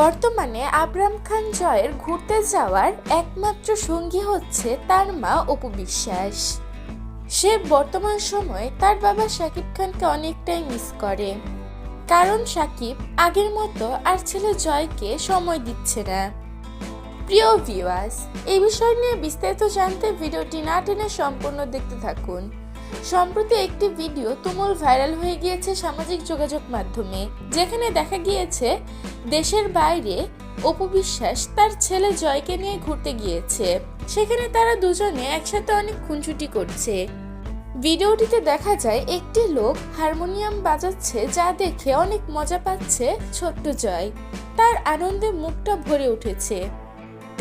বর্তমানে আবরাম খান জয়ের ঘুরতে যাওয়ার একমাত্র সঙ্গী হচ্ছে তার মা অপু বিশ্বাস। সে বর্তমান সময়ে তার বাবা শাকিব খানকে অনেকটাই মিস করে, কারণ শাকিব আগের মতো আর ছেলে জয়কে সময় দিচ্ছে না। প্রিয় ভিউয়ার্স, এই বিষয় নিয়ে বিস্তারিত জানতে ভিডিওটি না টেনে সম্পূর্ণ দেখতে থাকুন। সম্প্রতি একটি ভিডিও তুমুল ভাইরাল হয়ে গিয়েছে সামাজিক যোগাযোগ মাধ্যমে, যেখানে দেখা গিয়েছে দেশের বাইরে অপু বিশ্বাস তার ছেলে জয়কে নিয়ে ঘুরতে গিয়েছে। সেখানে তারা দুজনে একসাথে অনেক খুনসুটি করছে। ভিডিওটিতে দেখা যায় একটি লোক হারমোনিয়াম বাজাচ্ছে, যা দেখে অনেক মজা পাচ্ছে ছোট্ট জয়। তার আনন্দে মুখটা ভরে উঠেছে।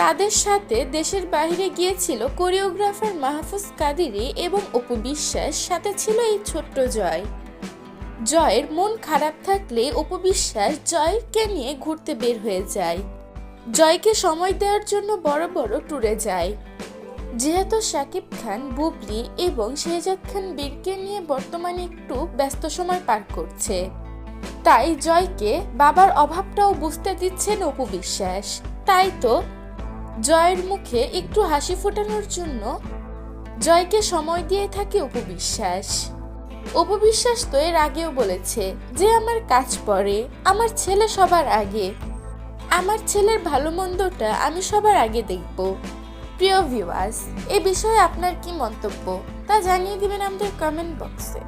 তাদের সাথে দেশের বাইরে গিয়েছিল কোরিওগ্রাফার মাহফুজ কাদিরি এবং অপু বিশ্বাস, সাথে ছিল এই ছোট্ট জয়। জয়ের মন খারাপ থাকলে অপু বিশ্বাস জয়কে নিয়ে ঘুরতে বের হয়ে যায়। জয়কে সময় দেওয়ার জন্য বড় বড় ট্যুরে যায়। যেহেতু শাকিব খান, বুবলি এবং শেহজাদ খান বীরকে নিয়ে বর্তমানে একটু ব্যস্ত সময় পার করছে, তাই জয়কে বাবার অভাবটাও বুঝতে দিচ্ছেন অপু বিশ্বাস। তাই তো জয়ের মুখে একটু হাসি ফোটানোর জন্য জয়কে সময় দিয়ে থাকে অপু বিশ্বাস। অপু বিশ্বাস তো এর আগেও বলেছে যে আমার কাজ পড়ে, আমার ছেলে সবার আগে, আমার ছেলের ভালো মন্দটা আমি সবার আগে দেখব। প্রিয় ভিউয়ার্স, এ বিষয়ে আপনার কি মন্তব্য তা জানিয়ে দিবেন আমাদের কমেন্ট বক্সে।